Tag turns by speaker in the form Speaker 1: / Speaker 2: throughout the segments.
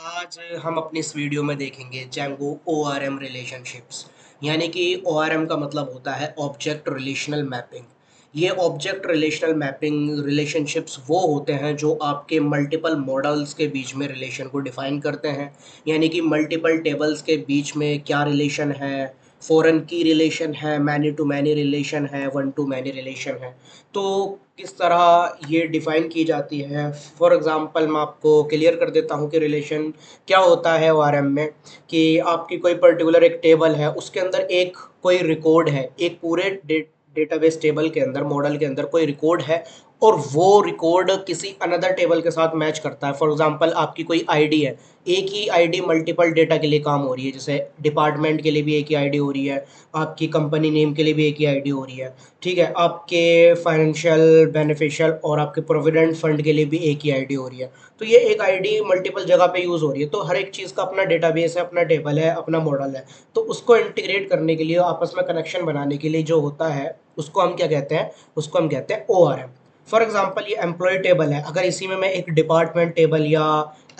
Speaker 1: आज हम अपनी इस वीडियो में देखेंगे Django ORM रिलेशनशिप्स। यानी कि ORM का मतलब होता है ऑब्जेक्ट रिलेशनल मैपिंग। ये ऑब्जेक्ट रिलेशनल मैपिंग रिलेशनशिप्स वो होते हैं जो आपके मल्टीपल मॉडल्स के बीच में रिलेशन को डिफाइन करते हैं। यानी कि मल्टीपल टेबल्स के बीच में क्या रिलेशन है, फॉरेन की रिलेशन है, मैनी टू मैनी रिलेशन है, वन टू मैनी रिलेशन है। तो किस तरह ये डिफ़ाइन की जाती है। फॉर एग्ज़ाम्पल मैं आपको क्लियर कर देता हूँ कि रिलेशन क्या होता है ओआरएम में। कि आपकी कोई पर्टिकुलर एक टेबल है, उसके अंदर एक कोई रिकॉर्ड है, एक पूरे डेटाबेस टेबल के अंदर, मॉडल के अंदर कोई रिकॉर्ड है, और वो रिकॉर्ड किसी अनदर टेबल के साथ मैच करता है। फॉर एग्जांपल आपकी कोई आईडी है, एक ही आईडी मल्टीपल डेटा के लिए काम हो रही है। जैसे डिपार्टमेंट के लिए भी एक ही आईडी हो रही है, आपकी कंपनी नेम के लिए भी एक ही आईडी हो रही है। ठीक है, आपके फाइनेंशियल बेनिफिशियल और आपके प्रोविडेंट फंड के लिए भी एक ही आईडी हो रही है। तो ये एक आईडी मल्टीपल जगह पे यूज़ हो रही है, तो हर एक चीज़ का अपना डेटाबेस है, अपना टेबल है, अपना मॉडल है। तो उसको इंटीग्रेट करने के लिए, आपस में कनेक्शन बनाने के लिए जो होता है, उसको हम क्या कहते हैं? उसको हम कहते हैं ओआरएम। फॉर एग्जांपल ये एम्प्लॉय टेबल है, अगर इसी में मैं एक डिपार्टमेंट टेबल या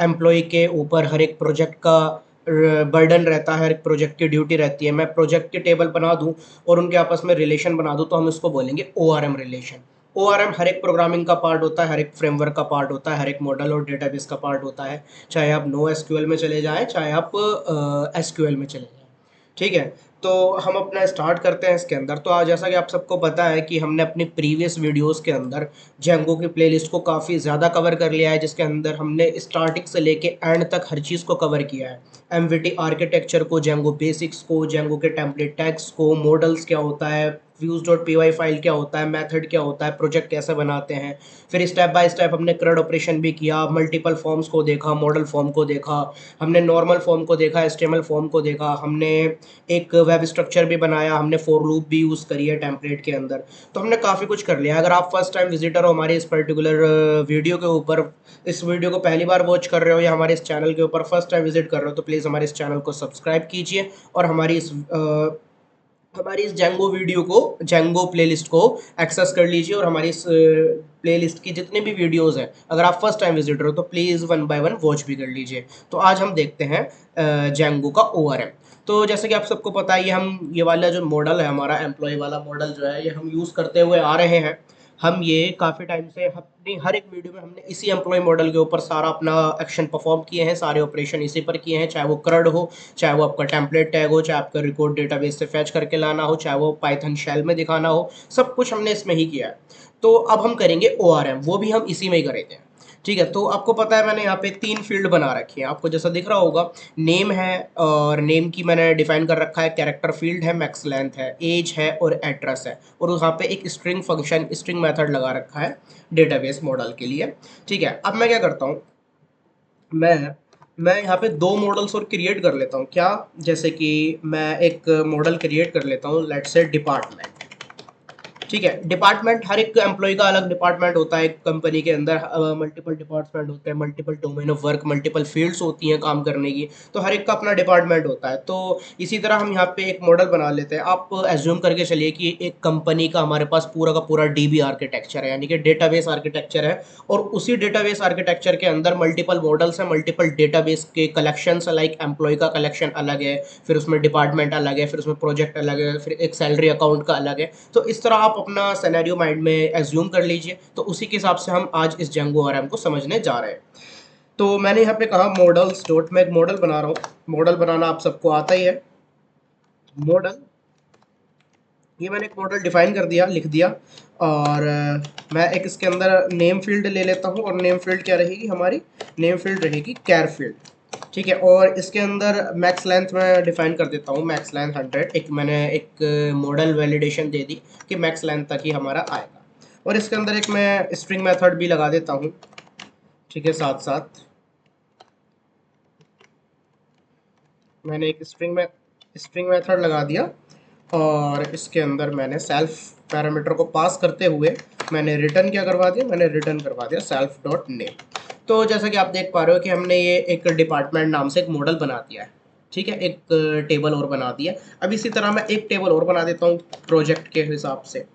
Speaker 1: एम्प्लॉय के ऊपर हर एक प्रोजेक्ट का बर्डन रहता है, हर एक प्रोजेक्ट की ड्यूटी रहती है, मैं प्रोजेक्ट की टेबल बना दूं और उनके आपस में रिलेशन बना दूं, तो हम इसको बोलेंगे ओआरएम रिलेशन। ओआरएम हर एक प्रोग्रामिंग का पार्ट होता है, हर एक फ्रेमवर्क का पार्ट होता है, हर एक मॉडल और डेटाबेस का पार्ट होता है। चाहे आप नो एसक्यूएल में चले जाएं, चाहे आप एसक्यूएल में चले जाएं। ठीक है, तो हम अपना स्टार्ट करते हैं इसके अंदर। तो आज जैसा कि आप सबको पता है कि हमने अपनी प्रीवियस वीडियोस के अंदर जेंगो की प्लेलिस्ट को काफ़ी ज़्यादा कवर कर लिया है, जिसके अंदर हमने स्टार्टिंग से लेके एंड तक हर चीज़ को कवर किया है। एमवीटी आर्किटेक्चर को, जेंगो बेसिक्स को, जेंगो के टेम्पलेट टैग्स को, मॉडल्स क्या होता है, views dot P Y file क्या होता है, मेथड क्या होता है, प्रोजेक्ट कैसे बनाते हैं। फिर स्टेप बाय स्टेप हमने CRUD ऑपरेशन भी किया, मल्टीपल फॉर्म्स को देखा, मॉडल फॉर्म को देखा, हमने नॉर्मल फॉर्म को देखा, एचटीएमएल फॉर्म को देखा, हमने एक वेब स्ट्रक्चर भी बनाया, हमने फॉर लूप भी यूज़ करी है टेम्पलेट के अंदर। तो हमने काफ़ी कुछ कर लिया है। अगर आप फर्स्ट टाइम विजिटर हो हमारे इस पर्टिकुलर वीडियो के ऊपर, इस वीडियो को पहली बार वॉच कर रहे हो, या हमारे इस चैनल के ऊपर फर्स्ट टाइम विजिट कर रहे हो, तो प्लीज़ हमारे इस चैनल को सब्सक्राइब कीजिए और हमारी इस जेंगो वीडियो को, जेंगो प्लेलिस्ट को एक्सेस कर लीजिए। और हमारी इस प्लेलिस्ट की जितनी भी वीडियोस हैं, अगर आप फर्स्ट टाइम विजिटर हो तो please one by one watch भी कर लीजिए। तो आज हम देखते हैं जेंगो का ओआरएम। तो जैसे कि आप सबको पता है, ये वाला जो मॉडल है, हमारा एम्प्लॉय वाला मॉडल जो है, ये हम यूज़ करते हुए आ रहे हैं। हम ये काफ़ी टाइम से, अपनी हर एक वीडियो में हमने इसी एम्प्लॉय मॉडल के ऊपर सारा अपना एक्शन परफॉर्म किए हैं, सारे ऑपरेशन इसी पर किए हैं। चाहे वो CRUD हो, चाहे वो आपका टेम्पलेट टैग हो, चाहे आपका रिकॉर्ड डेटाबेस से फैच करके लाना हो, चाहे वो पाइथन शेल में दिखाना हो, सब कुछ हमने इसमें ही किया है। तो अब हम करेंगे ओआरएम, वो भी हम इसी में ही करेंगे। ठीक है, तो आपको पता है मैंने यहाँ पे 3 फ़ील्ड बना रखी हैं, आपको जैसा दिख रहा होगा। नेम है, और नेम की मैंने डिफ़ाइन कर रखा है, कैरेक्टर फ़ील्ड है, मैक्स लेंथ है, एज है और एड्रेस है। और वहाँ पे एक स्ट्रिंग फंक्शन, स्ट्रिंग मेथड लगा रखा है डेटाबेस मॉडल के लिए। ठीक है, अब मैं क्या करता हूँ, मैं मैं यहाँ पे 2 मॉडल्स और क्रिएट कर लेता हूँ। क्या? जैसे कि मैं एक मॉडल क्रिएट कर लेता हूँ, लेट्स से डिपार्टमेंट। ठीक है, डिपार्टमेंट, हर एक एम्प्लॉय का अलग डिपार्टमेंट होता है। एक कंपनी के अंदर मल्टीपल डिपार्टमेंट होते हैं, multiple domain of work, multiple fields होती हैं काम करने की। तो हर एक का अपना डिपार्टमेंट होता है। तो इसी तरह हम यहाँ पे एक मॉडल बना लेते हैं। आप एज्यूम करके चलिए कि एक कंपनी का हमारे पास पूरा का पूरा डीबी आर्किटेक्चर है, यानी कि डेटाबेस आर्किटेक्चर है। और उसी डेटाबेस आर्किटेक्चर के अंदर मल्टीपल मॉडल्स हैं, मल्टीपल डेटाबेस के कलेक्शंस, लाइक एम्प्लॉय का कलेक्शन अलग है, फिर उसमें डिपार्टमेंट अलग है, फिर उसमें प्रोजेक्ट अलग है, फिर एक सैलरी अकाउंट का अलग है। तो इस तरह आप अपना सिनेरियो माइंड में एज्यूम कर लीजिए। तो उसी के हिसाब से हम आज इस जेंगो आरएम को समझने जा रहे हैं। तो मैंने यहाँ पे कहा मॉडल्स डॉट, मैं एक मॉडल बना रहा हूँ। मॉडल बनाना आप सबको आता ही है। मॉडल, ये मैंने एक मॉडल डिफाइन कर दिया, लिख दिया। और मैं एक इसके अंदर नेम फील्ड ले लेता हूँ, और नेम फील्ड क्या रहेगी हमारी? नेम फील्ड रहेगी कैर फील्ड। ठीक है, और इसके अंदर मैक्स लेंथ मैं डिफाइन कर देता हूँ, मैक्स लेंथ 100। एक मैंने एक मॉडल वैलिडेशन दे दी कि मैक्स लेंथ तक ही हमारा आएगा। और इसके अंदर एक मैं स्ट्रिंग मेथड भी लगा देता हूँ। ठीक है, साथ साथ मैंने एक स्ट्रिंग मेथड लगा दिया। और इसके अंदर मैंने सेल्फ पैरामीटर को पास करते हुए मैंने रिटर्न क्या करवा दिया? मैंने रिटर्न करवा दिया सेल्फ डॉट नेम। तो जैसा कि आप देख पा रहे हो कि हमने ये एक डिपार्टमेंट नाम से एक मॉडल बना दिया है। ठीक है, एक टेबल और बना दिया। अब इसी तरह मैं एक टेबल और बना देता हूँ प्रोजेक्ट के हिसाब से।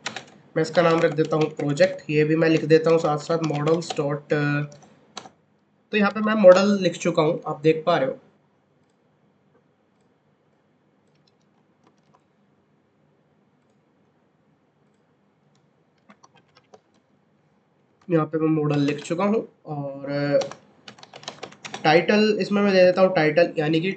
Speaker 1: मैं इसका नाम रख देता हूँ प्रोजेक्ट। ये भी मैं लिख देता हूँ साथ साथ, मॉडल्स डॉट तो यहाँ पे मैं मॉडल लिख चुका हूँ, आप देख पा रहे हो। यहाँ पे मैं मॉडल लिख चुका हूँ और टाइटल इसमें मैं दे देता हूँ टाइटल, यानी कि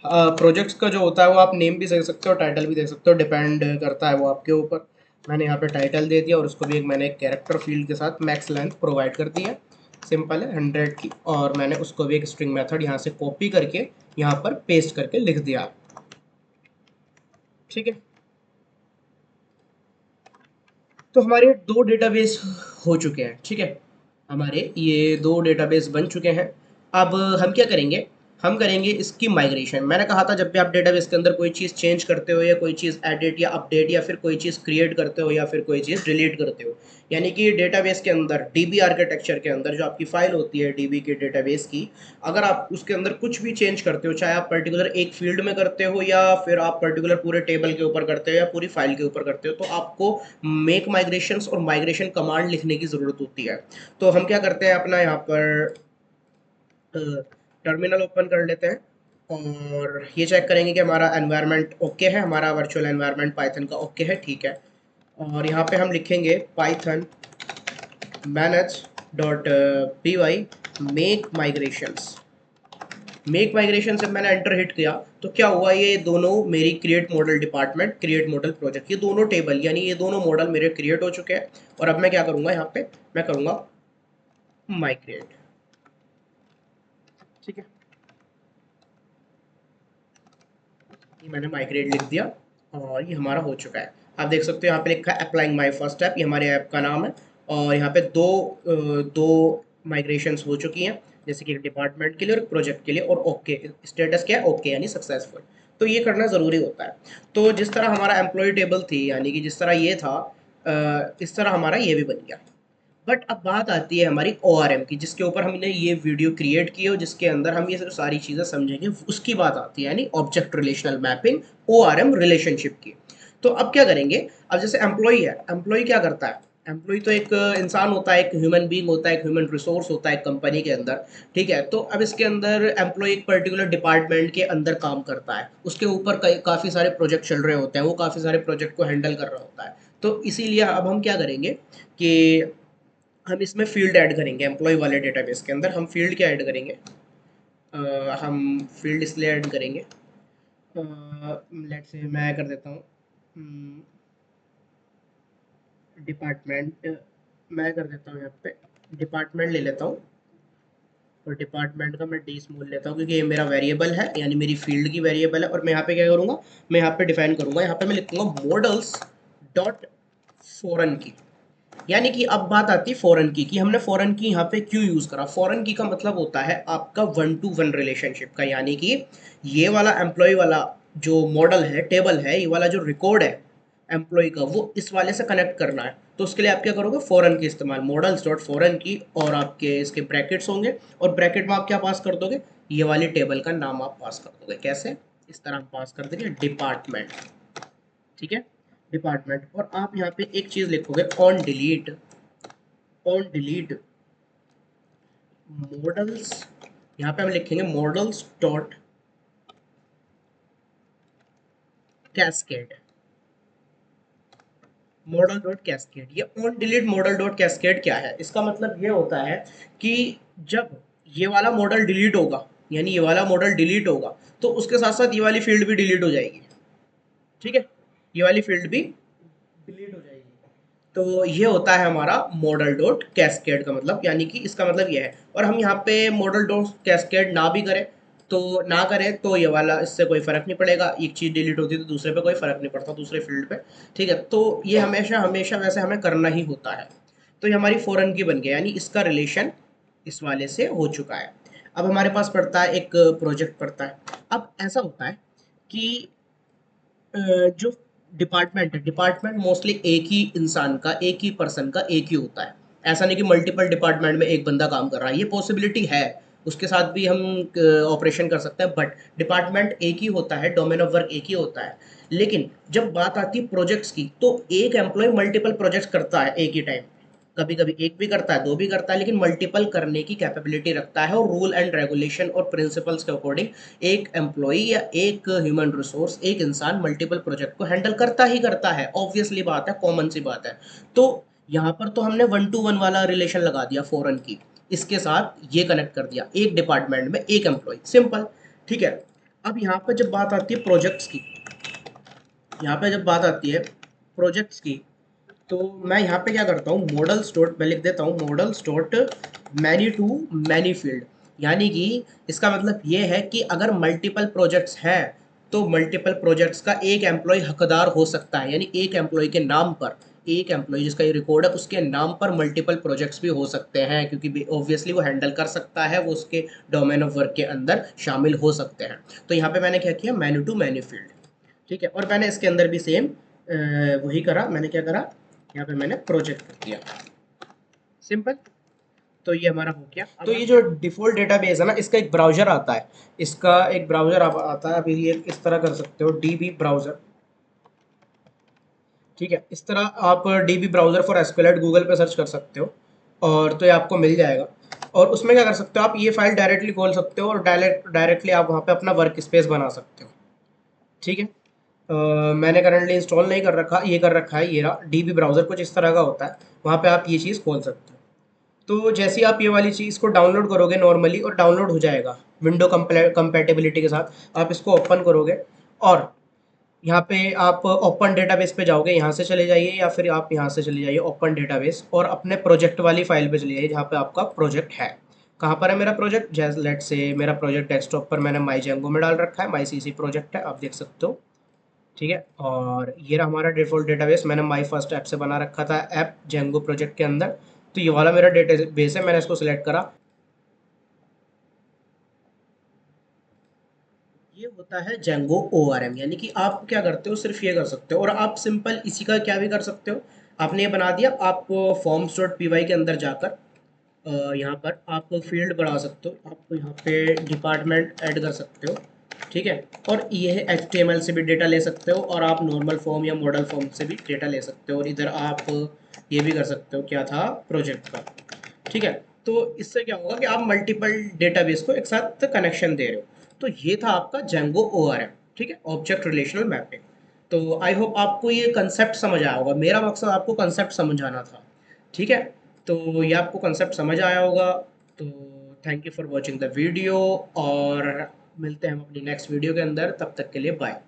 Speaker 1: प्रोजेक्ट्स का जो होता है वो आप नेम भी दे सकते हो, टाइटल भी दे सकते हो, डिपेंड करता है वो आपके ऊपर। मैंने यहाँ पे टाइटल दे दिया और उसको भी मैंने एक कैरेक्टर फील्ड के साथ मैक्स लेंथ प्रोवाइड कर दी है, सिंपल है 100 की। और मैंने उसको भी एक स्ट्रिंग मेथड यहाँ से कॉपी करके यहाँ पर पेस्ट करके लिख दिया, ठीक है। तो हमारे दो डेटाबेस हो चुके हैं, ठीक है। हमारे ये दो डेटाबेस बन चुके हैं। अब हम क्या करेंगे, हम करेंगे इसकी माइग्रेशन। मैंने कहा था जब भी आप डेटाबेस के अंदर कोई चीज़ चेंज करते हो या कोई चीज़ एडिट या अपडेट या फिर कोई चीज़ क्रिएट करते हो या फिर कोई चीज़ डिलीट करते हो, यानी कि डेटाबेस के अंदर डीबी आर्किटेक्चर के अंदर जो आपकी फाइल होती है डीबी के डेटाबेस की, अगर आप उसके अंदर कुछ भी चेंज करते हो, चाहे आप पर्टिकुलर एक फील्ड में करते हो या फिर आप पर्टिकुलर पूरे टेबल के ऊपर करते हो या पूरी फाइल के ऊपर करते हो, तो आपको मेक माइग्रेशंस और माइग्रेशन कमांड लिखने की ज़रूरत होती है। तो हम क्या करते हैं, अपना यहाँ पर टर्मिनल ओपन कर लेते हैं और ये चेक करेंगे कि हमारा एनवायरनमेंट ओके है, हमारा वर्चुअल एनवायरनमेंट पाइथन का ओके है, ठीक है। और यहाँ पे हम लिखेंगे Python manage dot P Y make migrations. Make migration से मैंने एंटर हिट किया तो क्या हुआ, ये दोनों मेरी create model department, create model project, ये दोनों टेबल यानी ये दोनों मॉडल मेरे क्रिएट हो चुके हैं। और अब मैं क्या करूँगा, यहाँ पे मैं करूँगा माइग्रेट, ठीक है। ये मैंने माइग्रेट लिख दिया और ये हमारा हो चुका है। आप देख सकते हो यहाँ पे लिखा है अप्लाइंग माई फर्स्ट ऐप, ये हमारे ऐप का नाम है। और यहाँ पे दो माइग्रेशंस हो चुकी हैं, जैसे कि एक डिपार्टमेंट के लिए और एक प्रोजेक्ट के लिए। और ओके स्टेटस क्या है, ओके यानी सक्सेसफुल। तो ये करना ज़रूरी होता है। तो जिस तरह हमारा एम्प्लॉय टेबल थी, यानी कि जिस तरह ये था, इस तरह हमारा ये भी बन गया। बट अब बात आती है हमारी ORM की, जिसके ऊपर हमने ये वीडियो क्रिएट की और जिसके अंदर हम ये सारी चीज़ें समझेंगे, उसकी बात आती है, यानी object relational mapping, ORM relationship की। तो अब क्या करेंगे, अब जैसे एम्प्लॉय है, एम्प्लॉय क्या करता है, एम्प्लॉय तो एक इंसान होता है, एक ह्यूमन बीइंग होता है, एक ह्यूमन रिसोर्स होता है एक कंपनी के अंदर, ठीक है। तो अब इसके अंदर एम्प्लॉय एक पर्टिकुलर डिपार्टमेंट के अंदर काम करता है, उसके ऊपर काफ़ी सारे प्रोजेक्ट चल रहे होते हैं, वो काफ़ी सारे प्रोजेक्ट को हैंडल कर रहा होता है। तो इसीलिए अब हम क्या करेंगे कि हम इसमें फील्ड ऐड करेंगे, एम्प्लॉय वाले डेटाबेस के अंदर हम फील्ड क्या ऐड करेंगे, हम फील्ड इसलिए ऐड करेंगे, लेट्स से मैं कर देता हूँ डिपार्टमेंट, मैं कर देता हूँ यहाँ पे डिपार्टमेंट ले लेता हूँ। और डिपार्टमेंट का मैं डी स्मॉल लेता हूँ क्योंकि ये मेरा वेरिएबल है, यानी मेरी फील्ड की वेरिएबल है। और मैं यहाँ पे क्या करूँगा, मैं यहाँ पे डिफाइन करूँगा, यहाँ पे मैं लिखूंगा मॉडल्स डॉट फॉरेन की। यानी कि अब बात आती है फॉरेन की, कि हमने फॉरेन की यहाँ पे क्यों यूज़ करा। फॉरेन की का मतलब होता है आपका 1-to-1 रिलेशनशिप का, यानी कि ये वाला एम्प्लॉय वाला जो मॉडल है, टेबल है, ये वाला जो रिकॉर्ड है एम्प्लॉय का, वो इस वाले से कनेक्ट करना है। तो उसके लिए आप क्या करोगे, फॉरेन की इस्तेमाल, मॉडल्स डॉट फॉरेन की, और आपके इसके ब्रैकेट्स होंगे और ब्रैकेट में आप क्या पास कर दोगे, ये वाली टेबल का नाम आप पास कर दोगे। कैसे, इस तरह हम पास कर देंगे डिपार्टमेंट, ठीक है, डिपार्टमेंट। और आप यहाँ पे एक चीज़ लिखोगे on delete, on delete models, यहाँ पे हम लिखेंगे models dot cascade, model dot cascade. ये on delete model dot cascade क्या है, इसका मतलब ये होता है कि जब ये वाला मॉडल डिलीट होगा, यानी ये वाला मॉडल डिलीट होगा, तो उसके साथ साथ ये वाली फील्ड भी डिलीट हो जाएगी, ठीक है, ये वाली फील्ड भी डिलीट हो जाएगी। तो ये होता है हमारा मॉडल डॉट कैस्केड का मतलब, यानी कि इसका मतलब ये है। और हम यहाँ पे मॉडल डॉट कैस्केड ना भी करें तो ना करें तो ये वाला, इससे कोई फर्क नहीं पड़ेगा, एक चीज़ डिलीट होती है तो दूसरे पे कोई फर्क नहीं पड़ता, दूसरे फील्ड पे, ठीक है। तो ये हमेशा हमेशा वैसे हमें करना ही होता है। तो ये हमारी फॉरेन की बन गया, यानी इसका रिलेशन इस वाले से हो चुका है। अब हमारे पास पड़ता है एक प्रोजेक्ट पड़ता है। अब ऐसा होता है कि जो डिपार्टमेंट है, डिपार्टमेंट मोस्टली एक ही इंसान का, एक ही पर्सन का एक ही होता है। ऐसा नहीं कि मल्टीपल डिपार्टमेंट में एक बंदा काम कर रहा है, ये पॉसिबिलिटी है, उसके साथ भी हम ऑपरेशन कर सकते हैं। बट डिपार्टमेंट एक ही होता है, डोमेन ऑफ वर्क एक ही होता है। लेकिन जब बात आती है प्रोजेक्ट्स की, तो एक एम्प्लॉय मल्टीपल प्रोजेक्ट्स करता है एक ही टाइम, कभी कभी एक भी करता है, दो भी करता है, लेकिन मल्टीपल करने की कैपेबिलिटी रखता है। और रूल एंड रेगुलेशन और प्रिंसिपल्स के अकॉर्डिंग एक एम्प्लॉय या एक ह्यूमन रिसोर्स, एक इंसान मल्टीपल प्रोजेक्ट को हैंडल करता ही करता है। ऑब्वियसली बात है, कॉमन सी बात है। तो यहाँ पर तो हमने 1 to 1 वाला रिलेशन लगा दिया फॉरेन की, इसके साथ ये कनेक्ट कर दिया, एक डिपार्टमेंट में एक एम्प्लॉय, सिंपल। ठीक है। अब यहाँ पर जब बात आती है प्रोजेक्ट्स की, यहाँ पे जब बात आती है प्रोजेक्ट्स की, तो मैं यहाँ पे क्या करता हूँ, मॉडल्स डॉट मैं लिख देता हूँ, models dot many to many field. यानी कि इसका मतलब ये है कि अगर मल्टीपल प्रोजेक्ट्स हैं तो मल्टीपल प्रोजेक्ट्स का एक एम्प्लॉय हकदार हो सकता है। यानी एक एम्प्लॉय के नाम पर, एक एम्प्लॉय जिसका ये रिकॉर्ड है उसके नाम पर मल्टीपल प्रोजेक्ट्स भी हो सकते हैं, क्योंकि ऑब्वियसली वो हैंडल कर सकता है, वो उसके डोमेन ऑफ वर्क के अंदर शामिल हो सकते हैं। तो यहाँ पे मैंने क्या किया, मैनी टू मैनी फील्ड। ठीक है। और मैंने इसके अंदर भी सेम वही करा। मैंने क्या करा, यहाँ पे मैंने प्रोजेक्ट कर दिया, सिंपल। तो ये हमारा हो गया। तो ये जो डिफ़ॉल्ट डेटाबेस है ना, इसका एक ब्राउज़र आता है, इसका एक ब्राउज़र आता है। अभी ये इस तरह कर सकते हो, डीबी ब्राउज़र। ठीक है, इस तरह आप डीबी ब्राउज़र फॉर एसक्यूएलआइट गूगल पे सर्च कर सकते हो, और तो ये आपको मिल जाएगा। और उसमें क्या कर सकते हो, आप ये फाइल डायरेक्टली खोल सकते हो और डायरेक्टली आप वहाँ पे अपना वर्क स्पेस बना सकते हो। ठीक है। मैंने करंटली इंस्टॉल नहीं कर रखा, ये कर रखा है, ये रहा डीबी ब्राउज़र, कुछ इस तरह का होता है। वहाँ पे आप ये चीज़ खोल सकते हो। तो जैसे ही आप ये वाली चीज़ को डाउनलोड करोगे नॉर्मली, और डाउनलोड हो जाएगा विंडो कंपैटिबिलिटी के साथ, आप इसको ओपन करोगे और यहाँ पे आप ओपन डेटाबेस पे जाओगे, यहाँ से चले जाइए या फिर आप यहाँ से चले जाइए ओपन डेटाबेस, और अपने प्रोजेक्ट वाली फाइल पे चले जाइए जहाँ पे आपका प्रोजेक्ट है। कहाँ पर है मेरा प्रोजेक्ट, जैसे लेट से मेरा प्रोजेक्ट डेस्कटॉप पर मैंने माई जेंगो में डाल रखा है, माई सीसी प्रोजेक्ट है, आप देख सकते हो। ठीक है। और ये रहा हमारा डिफ़ॉल्ट डेटाबेस, मैंने माई फर्स्ट ऐप से बना रखा था ऐप जेंगो प्रोजेक्ट के अंदर। तो ये वाला मेरा डेटाबेस है, मैंने इसको सिलेक्ट करा। ये होता है जेंगो ORM। यानी कि आप क्या करते हो, सिर्फ ये कर सकते हो, और आप सिंपल इसी का क्या भी कर सकते हो। आपने ये बना दिया, आप फॉर्म्स डॉट पी वाई के अंदर जाकर यहाँ पर आप फील्ड बढ़ा सकते हो, आप यहाँ पे डिपार्टमेंट ऐड कर सकते हो। ठीक है। और ये HTML से भी डेटा ले सकते हो, और आप नॉर्मल फॉर्म या मॉडल फॉर्म से भी डेटा ले सकते हो, और इधर आप ये भी कर सकते हो, क्या था, प्रोजेक्ट का। ठीक है। तो इससे क्या होगा कि आप मल्टीपल डेटाबेस को एक साथ कनेक्शन दे रहे हो। तो ये था आपका जेंगो ORM। ठीक है, ऑब्जेक्ट रिलेशनल मैपिंग। तो आई होप आपको ये कंसेप्ट समझ आया होगा, मेरा मकसद आपको कंसेप्ट समझाना था। ठीक है। तो ये आपको कंसेप्ट समझ आया होगा। तो thank you for watching the video, और मिलते हैं हम अपनी नेक्स्ट वीडियो के अंदर, तब तक के लिए बाय।